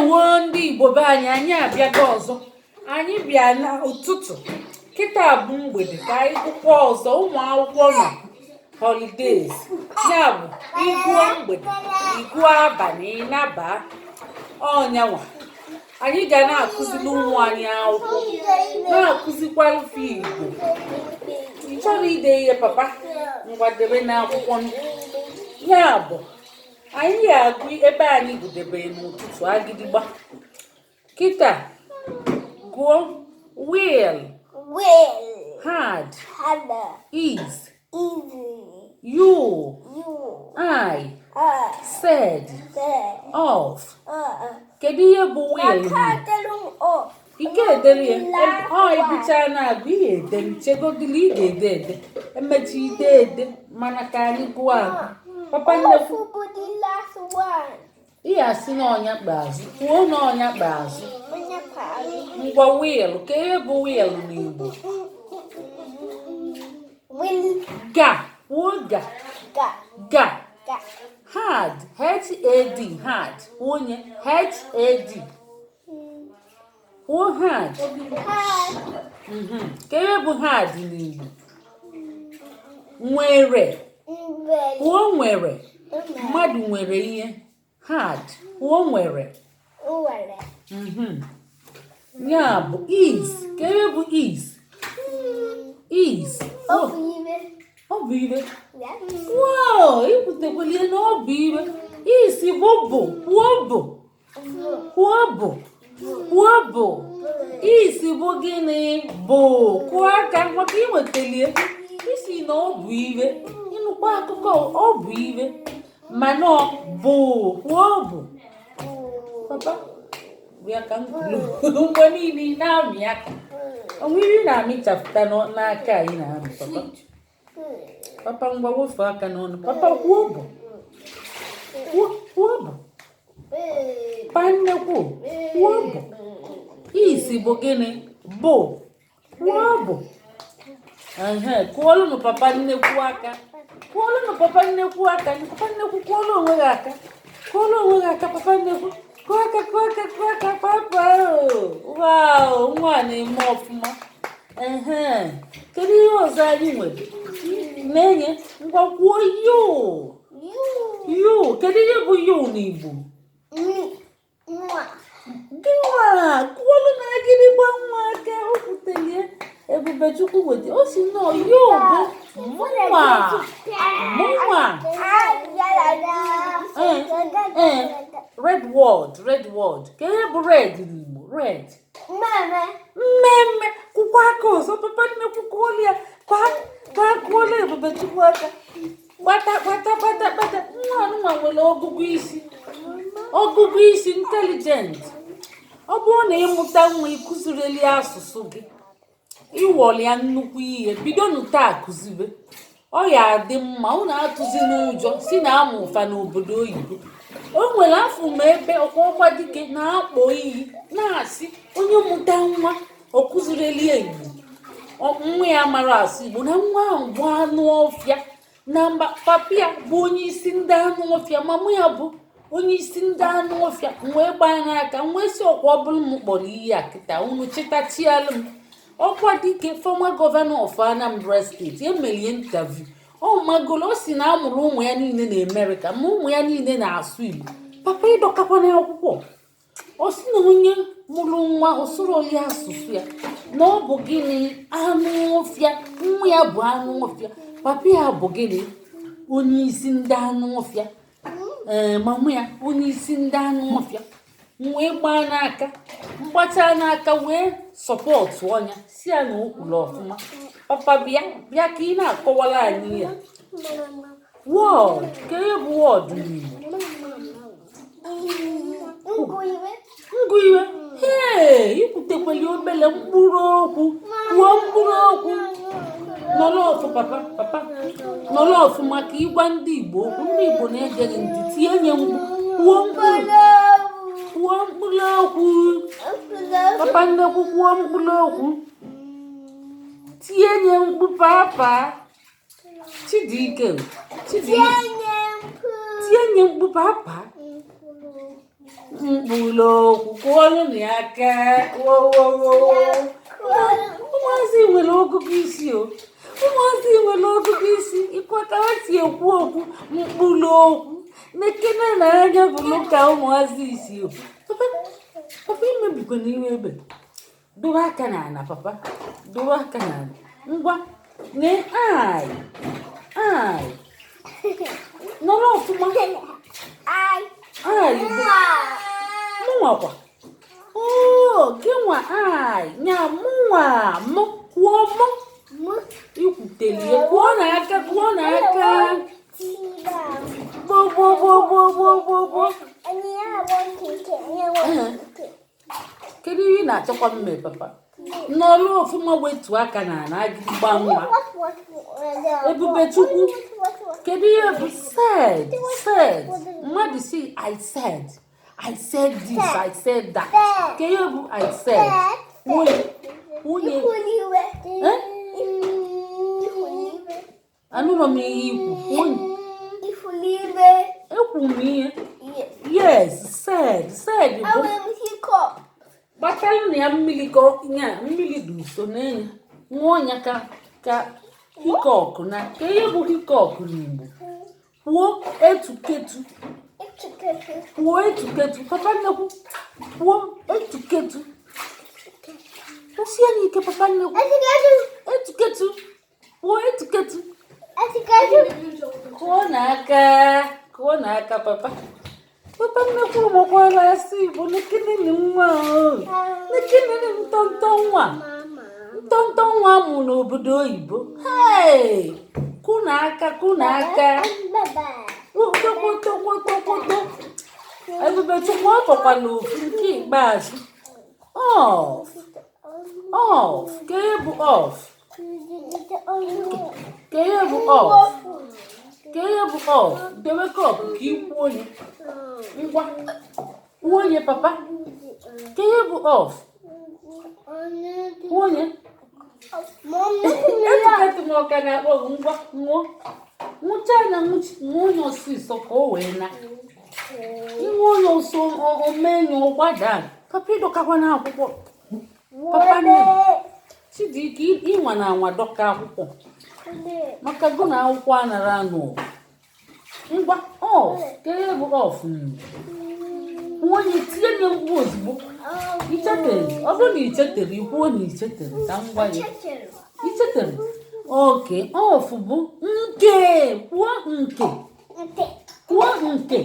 Ndewo ndị Igbo be anyị abịago ọzọ. Anyị bịa n'ụtụtụ. Kịta bụ mgbede ka anyị gụkwa ọzọ. Ụmụ akwụkwọ nọ holidays. Ya bụ ịgụọ mgbede, ịgụọ abalị, ịnaba ọnyanwa. Anyị ga na-akụziri ụmụ anyị akwụkwọ, na-akụzikwara ife Igbo. Ị chọrọ ide ihe papa? Ngwadebe n'akwụkwọ. Ya bụ anyị ga-agụ ebe anyị gụdebere n'ụtụtụ agịdịgba. Kịta gụọ will, had, is, you, I, said, of. Kedu ihe bụ will? Ike edere ya. Ibicha na-agụ ihe edere. Chegodili ị ga-ede ede. Emechi ide ede mana ka anyị gụọ agụ. Papa nnekwu. Ihe asị n'ọnya kpeazụ. Kwuo n'ọnya kpeazụ. Ngwa will. Ka ihe bụ will n'Igbo? Ga. Kwuo ga. Ga. Had. H-A-D. Had. Onye. H-A-D. Kwuo had. Ka ihe bụ had n'Igbo? Nwere. Kwuo nwere. Mmadụ nwere ihe. Had. Kwuo nwere. Ya bụ is. Ka ihe bụ is? Is. Ọ bụ ibe. Wow! Ikwutekwala ihe na ọ bụ ibe. Is bụ bụ. Kwuo bụ. Kwuo bụ. Kwuo bụ. Is bụ gịnị? Bụ. Kwuo aka maka inwetalie. Isi na ọ bụ ibe. Ịnụkwa akụkọ ọ bụ ibe. Mana ọ bụ. Kwuo bụ. Papa, bịa ka m kwuru. Mgbe niile ị na-amị aka. Onwere ị na-amịchapụta n'aka anyị na-amị papa. Papa ngwa wofe aka n'ọnụ. Papa kwuo bụ. Kwuo bụ. Pannekwu. Kwuo bụ. Isi bụ gịnị? Bụ. Kwuo bụ. Kwuolụ papa nnekwu aka. Kwuolụ papa nnekwu aka. Papa nnekwu kwuolụ onwe gị aka. Kwuolụ onwe gị aka papa nnekwu. Kwuo aka papa. Wow, nwa na-eme ọfụma. Kedu ihe ọzọ anyị nwere? Na-enye ngwa kwuo you. You. Kedu ihe bụ you n'Igbo? Gịnwa. Kwuolụ na agịrịgba nwa aka okwutelie. Ebubechukwu wete. O si nọ you bụ mụnwa. Red word. Ka ihe bụ red n'Igbo? Red. Mmemme. Kwụkwa aka ọzọ. Papa nnekwu kwuolu ya. Kwuolu Ebubechukwu aka. Gbata. Nwa anụmanụ nwere ọgụgụ isi intelligent. Ọ bụrụ na ịmụta nwa ịkụzirili asụsụ gị, ịwọli ya nnukwu ihe, bido taa kụzibe. Ọ ya adị mma. Unu atụzi n'ụjọ si na amụ ụfa n'obodo oyibo. O nwere afọ ma ebe ọkwa dike na-akpọ iyi na-asị onye mụta nwa ọ kụzirili Igbo. Nwa ya mara asụ Igbo na nwa ahụ bụ anụ ọfịa. Na mba papa ya bụ onye isi ndị anụ ọfịa, mama ya bụ onye isi ndị anụ ọfịa. Wee gbaa n'aka wee si ọkwa ọ bụrụ m kpọrọ iyi a kịta unu chetachialụ m. Ọkwa dike former governor of Anambra State emelie interview. Ọ magolo o si na amụrụ ụmụ ya niile na Amerịka ma ụmụ ya niile na-asụ Igbo. Papa ịdọkakwa n'akwụkwọ. O si na onye mụrụ nwa osoro ya asụsụ ya na ọ bụ gịnị? Anụ ọfịa. Nwa ya bụ anụ ọfịa. Papa ya bụ gịnị? Onye isi ndị anụ ọfịa. Mama ya onye isi ndị anụ ọfịa. Wee gbaa n'aka. Mgbacha n'aka wee sọpọtụ ọnya si ya na okwuru ọfụma. Papa bịa ka ị na-akọwara anyị ya. Wọd. Ka ihe bụ wọd n'Igbo? Ngụ iwe. Ikwutekwali obele mkpụrụ okwu. Kwuo mkpụrụ okwu. Nọrọ ọfụ papa. Nọrọ ọfụ maka ịgwa ndị Igbo okwu. Ndị Igbo na-egeghị ntị. Tinye nye mkpu. Kwuo mkpụrụ okwu. Papa nnekwu kwuo mkpụrụ okwu. Tinye nye mkpu papa. Chidike. Tinye nye mkpu papa. mkpụrụ okwu kụọlụ na ya aka ụmụazị nwere ọgụgụ isi o ụmụazị nwere ọgụgụ isi ịkwa ka ha si ekwu okwu mkpụrụ okwu na-ekene na anya bụrụ ka ụmụazị isi o papa imebikwana iwe ebe dowe aka n'ala papa dowe aka n'ala ngwa nee ai nọrọ ọfụma ai mụnwakwa gị nwa ai nya mụnwa mụ kwuo mụ ikwutelie kwuo n'aka gbogbogbogbogbogbo kedu ihe ị na-achọkwa mme papa n'ọrụ ọfụma wetu aka na agịgba nwa Ebube Chukwu kedu ihe bụ said mmadụ si I said this I said that ke ihe bụ I said nwunye anụrụ m ihe ikwu ekwu m ihe yes said bụ gbatalụ na ya mmiri dị nso n'enye nwa ọnya ka hikọk na ka ihe bụ hikọk n'Igbo kwuo etuketu papa nnekwu kwuo etuketu osie n'ike papa nnekwu etuketu kwuo etuketu kụọ n'aka papa nnekwu ụmụkwara asị Igbo nekenene nwa nekenene ntọntọ nwa mụ n'obodo oyibo kụ n'aka okpotokpoto Ebube Chukwu ọ bụkwala ofu nke ikpeazụ off ka ihe bụ off dewe kọp ka ikwu onye ngwa onye papa ka ihe bụ off onye etiketị m ọka na-akpọ ngwa nwụcha na nwa onye ọsịsọ ka o wee na inwe onye ọsọ omenye ụgbada papa ịdọkakwa na akwụkwọ papa nne Chidike ịnwa na anwa dọka akwụkwọ maka gụ na akwụkwọ anara anụ ngwa ka ihe bụ off onye tinye nye mgbu ozugbo ichetere ọ bụrụ na ichetere ikwuo na ichetere ka ngwa ya ichetere oke off bụ nke kwuo nke